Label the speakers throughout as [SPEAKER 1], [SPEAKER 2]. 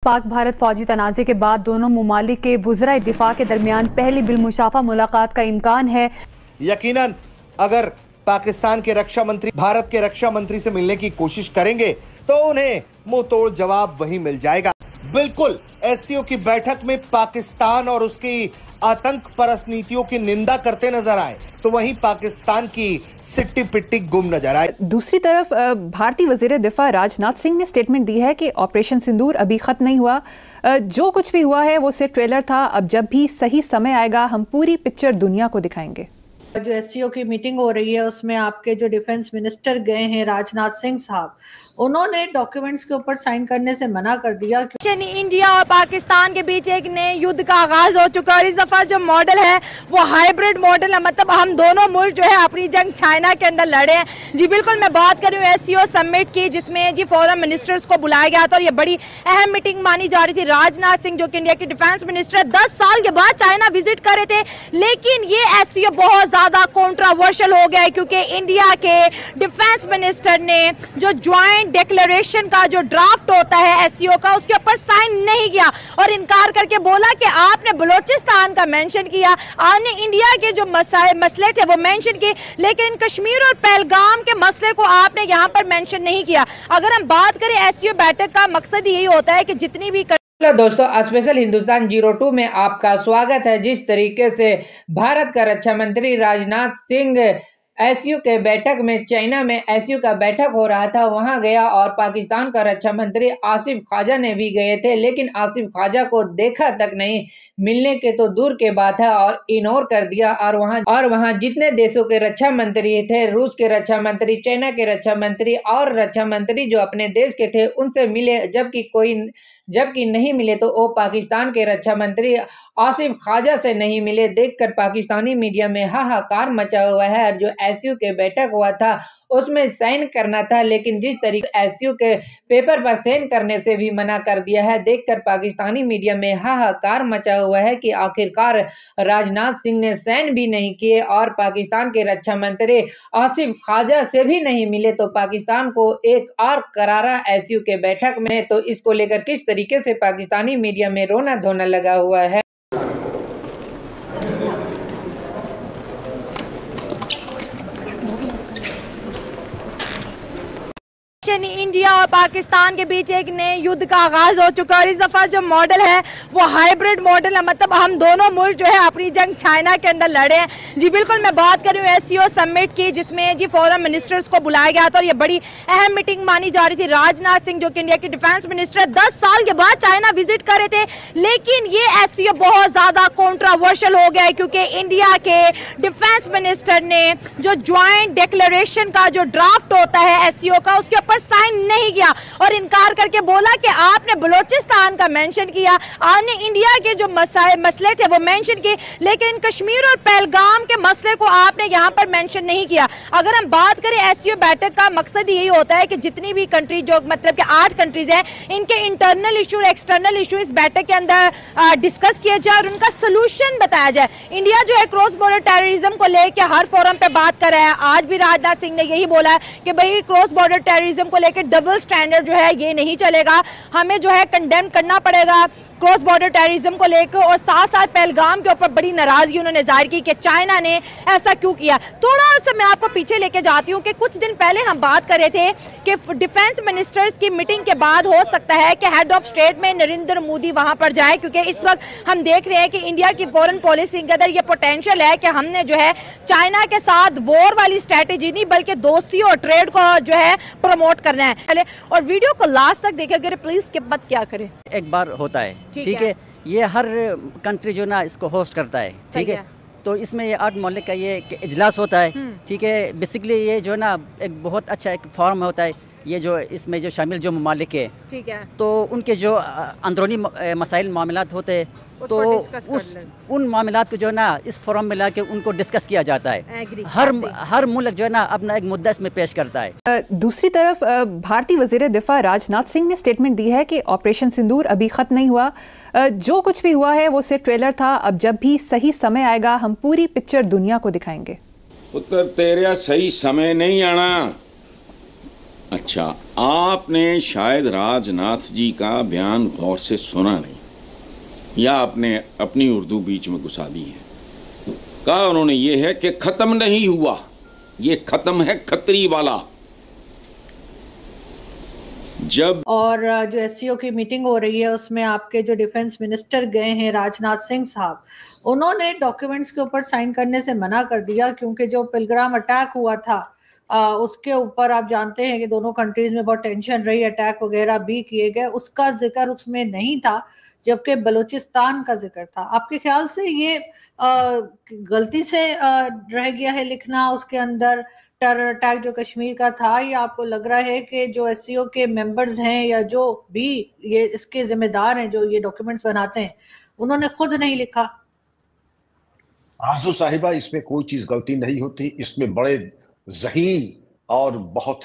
[SPEAKER 1] पाक भारत फौजी तनाज़े के बाद दोनों मुमालिक के वज़राए दिफा के दरमियान पहली बिलमुशाफा मुलाकात का इम्कान है।
[SPEAKER 2] यकीनन अगर पाकिस्तान के रक्षा मंत्री भारत के रक्षा मंत्री से मिलने की कोशिश करेंगे तो उन्हें मुंह तोड़ जवाब वही मिल जाएगा। बिल्कुल एससीओ की बैठक में पाकिस्तान और उसकी आतंक परस्त नीतियों की निंदा करते नजर आए तो वहीं पाकिस्तान की सिट्टी पिट्टी गुम नजर आए।
[SPEAKER 3] दूसरी तरफ भारतीय वजीर दिफा राजनाथ सिंह ने स्टेटमेंट दी है कि ऑपरेशन सिंदूर अभी खत्म नहीं हुआ, जो कुछ भी हुआ है वो सिर्फ ट्रेलर था, अब जब भी सही समय आएगा हम पूरी पिक्चर दुनिया को दिखाएंगे।
[SPEAKER 4] जो एससीओ की मीटिंग हो रही है उसमें आपके जो डिफेंस मिनिस्टर गए हैं राजनाथ सिंह साहब, उन्होंने डॉक्यूमेंट्स के ऊपर साइन करने से मना कर दिया।
[SPEAKER 5] इंडिया और पाकिस्तान के बीच एक नए युद्ध का आगाज हो चुका है और इस दफा जो मॉडल है वो हाइब्रिड मॉडल है, मतलब हम दोनों मुल्क जो है अपनी जंग चाइना के अंदर लड़े हैं। जी बिल्कुल, मैं बात कर रही हूँ एससीओ समिट की जिसमें जी फॉरेन मिनिस्टर्स को बुलाया गया था और ये बड़ी अहम मीटिंग मानी जा रही थी। राजनाथ सिंह जो कि इंडिया के डिफेंस मिनिस्टर 10 साल के बाद चाइना विजिट कर रहे थे, लेकिन ये एससीओ बहुत ज्यादा कंट्रोवर्शियल हो गया है क्योंकि इंडिया के डिफेंस मिनिस्टर ने जो ज्वाइंट डिक्लेरेशन का जो ड्राफ्ट होता है एससीओ का उसके ऊपर साइन नहीं किया और इनकार करके बोला कि आपने बलूचिस्तान का मेंशन किया, आपने इंडिया के जो मसले थे वो मेंशन किए, लेकिन कश्मीर और पहलगाम के मसले को आपने यहाँ पर मेंशन नहीं किया। अगर हम बात करें एससीओ बैठक का मकसद यही होता है कि जितनी भी
[SPEAKER 6] हेलो दोस्तों, स्पेशल हिंदुस्तान 02 में आपका स्वागत है। जिस तरीके से भारत का रक्षा मंत्री राजनाथ सिंह एसयू के बैठक में चाइना में एसयू का बैठक हो रहा था वहां गया और पाकिस्तान का रक्षा मंत्री आसिफ ख्वाजा ने भी गए थे, लेकिन आसिफ ख्वाजा को देखा तक नहीं, मिलने के तो दूर के बात है और इग्नोर कर दिया। और वहां जितने देशों के रक्षा मंत्री थे, रूस के रक्षा मंत्री, चाइना के रक्षा मंत्री और रक्षा मंत्री जो अपने देश के थे उनसे मिले, जबकि नहीं मिले तो वो पाकिस्तान के रक्षा मंत्री आसिफ ख्वाजा से नहीं मिले। देखकर पाकिस्तानी मीडिया में हाहाकार मचा हुआ है। और जो एसयू के बैठक हुआ था उसमें साइन करना था, लेकिन जिस तरीके एसयू के पेपर पर साइन करने से भी मना कर दिया है, देखकर पाकिस्तानी मीडिया में हाहाकार मचा हुआ है कि आखिरकार राजनाथ सिंह ने साइन भी नहीं किए और पाकिस्तान के रक्षा मंत्री आसिफ ख्वाजा से भी नहीं मिले तो पाकिस्तान को एक और करारा एसयू के बैठक में। तो इसको लेकर किस तरीके से पाकिस्तानी मीडिया में रोना धोना लगा हुआ है।
[SPEAKER 5] इंडिया और पाकिस्तान के बीच एक नए युद्ध का आगाज हो चुका है और इस दफा जो मॉडल है वो हाइब्रिड मॉडल है, मतलब हम दोनों मुल्क जो है अपनी जंग चाइना के अंदर लड़े हैं। जी बिल्कुल, मैं बात कर रही हूँ एससीओ समिट की जिसमें जी फॉरेन मिनिस्टर्स को बुलाया गया था और ये बड़ी अहम मीटिंग मानी जा रही थी। राजनाथ सिंह जो कि इंडिया के डिफेंस मिनिस्टर 10 साल के बाद चाइना विजिट कर रहे थे, लेकिन ये एससीओ बहुत ज्यादा कंट्रोवर्शियल हो गया है क्योंकि इंडिया के डिफेंस मिनिस्टर ने जो ज्वाइंट डिक्लेरेशन का जो ड्राफ्ट होता है एससीओ का उसके ऊपर साइन नहीं किया और इनकार करके बोला कि आपने बलूचिस्तान का मेंशन किया, आपने इंडिया के जो मसले थे वो मेंशन किए, लेकिन कश्मीर और पहलगाम के मसले को आपने यहाँ पर मेंशन नहीं किया। अगर हम बात करें एससीओ बैठक का मकसद यही होता है कि जितनी भी कंट्री जो मतलब कि 8 कंट्रीज हैं इनके इंटरनल इशू एक्सटर्नल इशू इस बैठक के अंदर डिस्कस किया जाए और उनका सोल्यूशन बताया जाए। इंडिया जो है क्रॉस बॉर्डर टेररिज्म को लेकर हर फोरम पे बात कर रहा है। आज भी राजनाथ सिंह ने यही बोला है कि भाई क्रॉस बॉर्डर टेररिज्म को लेकर डबल स्टैंडर्ड जो है ये नहीं चलेगा, हमें जो है कंडेम करना पड़ेगा क्रॉस बॉर्डर टेररिज्म को लेकर। और साथ साथ पहलगाम के ऊपर बड़ी नाराजगी उन्होंने जाहिर की कि चाइना ने ऐसा क्यों किया। थोड़ा सा मैं आपको पीछे लेके जाती हूँ कि कुछ दिन पहले हम बात कर रहे थे कि डिफेंस मिनिस्टर्स की मीटिंग के बाद हो सकता है कि हेड ऑफ स्टेट में नरेंद्र मोदी वहां पर जाए, क्योंकि इस वक्त हम देख रहे हैं कि इंडिया की फॉरेन पॉलिसी के अंदर ये पोटेंशियल है कि हमने जो है चाइना के साथ वॉर वाली स्ट्रेटेजी नहीं बल्कि दोस्ती और ट्रेड को जो है प्रमोट करना है। पहले और वीडियो को लास्ट तक देखिए, अगर प्लीज स्किप मत क्या करें।
[SPEAKER 7] एक बार होता है, ठीक है, ये हर कंट्री जो ना इसको होस्ट करता है, ठीक है, तो इसमें ये 8 मौलिक का ये इजलास होता है, ठीक है। बेसिकली ये जो ना एक बहुत अच्छा एक फॉर्म होता है, ये जो इसमें जो शामिल जो ममालिक है, ठीक है, तो उनके जो अंदरूनी मसाइल मामलात होते हैं तो उन मामलात को जो है ना इस फोरम में ला के उनको डिस्कस किया जाता है। हर मुल्क जो है ना अपना एक मुद्दा इसमें पेश करता है।
[SPEAKER 3] दूसरी तरफ भारतीय वजीर दिफा राजनाथ सिंह ने स्टेटमेंट दी है कि ऑपरेशन सिंदूर अभी खत्म नहीं हुआ, जो कुछ भी हुआ है वो सिर्फ ट्रेलर था, अब जब भी सही समय आएगा हम पूरी पिक्चर दुनिया को दिखाएंगे।
[SPEAKER 8] पुत्र तेरा सही समय नहीं आना, अच्छा, आपने शायद राजनाथ जी का बयान गौर से सुना नहीं, या आपने अपनी उर्दू बीच में घुसा दी है। कहा उन्होंने ये है कि खत्म नहीं हुआ, ये खत्म है खत्री वाला। जब
[SPEAKER 4] और जो एससीओ की मीटिंग हो रही है उसमें आपके जो डिफेंस मिनिस्टर गए हैं राजनाथ सिंह साहब, उन्होंने डॉक्यूमेंट्स के ऊपर साइन करने से मना कर दिया, क्योंकि जो पिलग्राम अटैक हुआ था उसके ऊपर आप जानते हैं कि दोनों कंट्रीज में बहुत टेंशन रही, अटैक वगैरह भी किए गए, उसका जिक्र उसमें नहीं था, जबकि बलूचिस्तान का जिक्र था। आपके ख्याल से ये गलती से रह गया है लिखना उसके अंदर टेरर अटैक जो कश्मीर का था, या आपको लग रहा है कि जो एससीओ के मेंबर्स हैं या जो भी ये इसके जिम्मेदार हैं जो ये डॉक्यूमेंट्स बनाते हैं, उन्होंने खुद नहीं लिखा?
[SPEAKER 9] आरजू साहिबा, इसमें कोई चीज गलती नहीं होती। इसमें बड़े ज़हीन और बहुत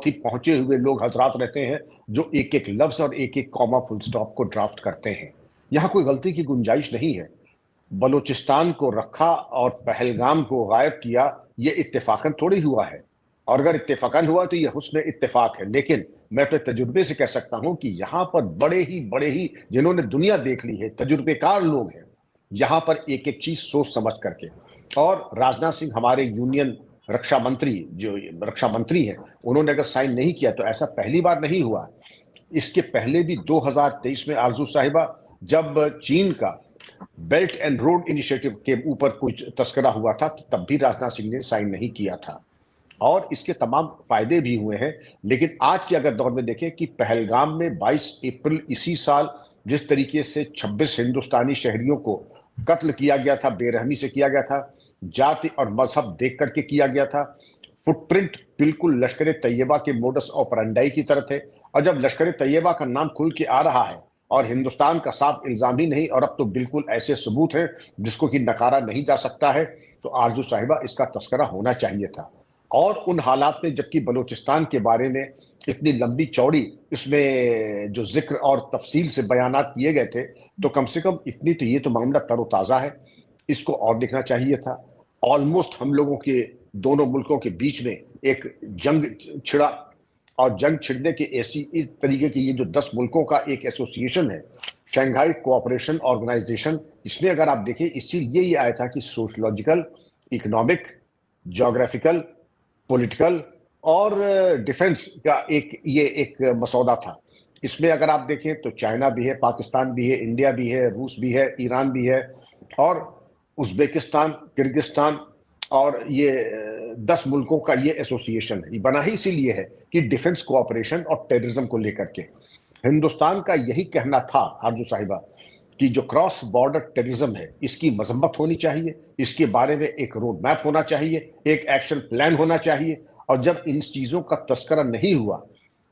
[SPEAKER 9] ही पहुंचे हुए लोग हजरात रहते हैं जो एक एक लफ्ज और एक एक कॉमा फुल स्टॉप को ड्राफ्ट करते हैं। यहाँ कोई गलती की गुंजाइश नहीं है। बलूचिस्तान को रखा और पहलगाम को गायब किया, ये इत्तेफाकन थोड़ी हुआ है, और अगर इत्तेफाकन हुआ तो ये हुस्न इत्तेफाक है। लेकिन मैं अपने तजुर्बे से कह सकता हूं कि यहाँ पर बड़े ही जिन्होंने दुनिया देख ली है, तजुर्बेकार लोग हैं, यहाँ पर एक एक चीज सोच समझ करके। और राजनाथ सिंह हमारे यूनियन रक्षा मंत्री, जो रक्षा मंत्री हैं, उन्होंने अगर साइन नहीं किया तो ऐसा पहली बार नहीं हुआ। इसके पहले भी 2023 में आरजू साहिबा, जब चीन का बेल्ट एंड रोड इनिशिएटिव के ऊपर कुछ तस्करा हुआ था, तब भी राजनाथ सिंह ने साइन नहीं किया था, और इसके तमाम फायदे भी हुए हैं। लेकिन आज के अगर दौर में देखें कि पहलगाम में 22 अप्रैल इसी साल जिस तरीके से 26 हिंदुस्तानी शहरियों को कत्ल किया गया था, बेरहमी से किया गया था, जाति और मजहब देख करके किया गया था, फुटप्रिंट बिल्कुल लश्कर तैयबा के मोडस ऑपरेंडाई की तरह थे। और जब लश्कर तैयबा का नाम खुल के आ रहा है और हिंदुस्तान का साफ इल्जाम ही नहीं, और अब तो बिल्कुल ऐसे सबूत हैं जिसको कि नकारा नहीं जा सकता है, तो आरजू साहिबा इसका तस्करा होना चाहिए था। और उन हालात में जबकि बलूचिस्तान के बारे में इतनी लंबी चौड़ी इसमें जो जिक्र और तफसील से बयानात किए गए थे, तो कम से कम इतनी तो ये तो मामला तरोताज़ा है, इसको और लिखना चाहिए था। ऑलमोस्ट हम लोगों के दोनों मुल्कों के बीच में एक जंग छिड़ा, और जंग छिड़ने के इस तरीके की ये जो 10 मुल्कों का एक एसोसिएशन है, शंघाई कोऑपरेशन ऑर्गेनाइजेशन, इसमें अगर आप देखें इस चीज ये आया था कि सोशलॉजिकल, इकोनॉमिक, ज्योग्राफिकल, पॉलिटिकल और डिफेंस का एक मसौदा था। इसमें अगर आप देखें तो चाइना भी है, पाकिस्तान भी है, इंडिया भी है, रूस भी है, ईरान भी है, और उज्बेकिस्तान, किर्गिस्तान, और ये 10 मुल्कों का ये एसोसिएशन है। ये बना ही इसीलिए है कि डिफेंस कोऑपरेशन और टेररिज्म को लेकर के हिंदुस्तान का यही कहना था आरजू साहिबा कि जो क्रॉस बॉर्डर टेररिज्म है, इसकी मजम्मत होनी चाहिए, इसके बारे में एक रोड मैप होना चाहिए, एक एक्शन प्लान होना चाहिए। और जब इन चीज़ों का तस्करा नहीं हुआ,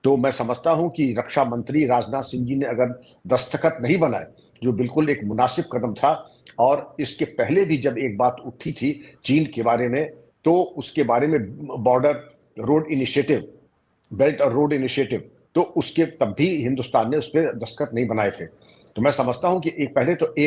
[SPEAKER 9] तो मैं समझता हूं कि रक्षा मंत्री राजनाथ सिंह जी ने अगर दस्तखत नहीं बनाए, जो बिल्कुल एक मुनासिब कदम था, और इसके पहले भी जब एक बात उठी थी चीन के बारे में, तो उसके बारे में बॉर्डर रोड इनिशिएटिव, बेल्ट और रोड इनिशिएटिव, तो उसके तब भी हिंदुस्तान ने उस पर दस्तखत नहीं बनाए थे। तो मैं समझता हूं कि एक पहले तो एक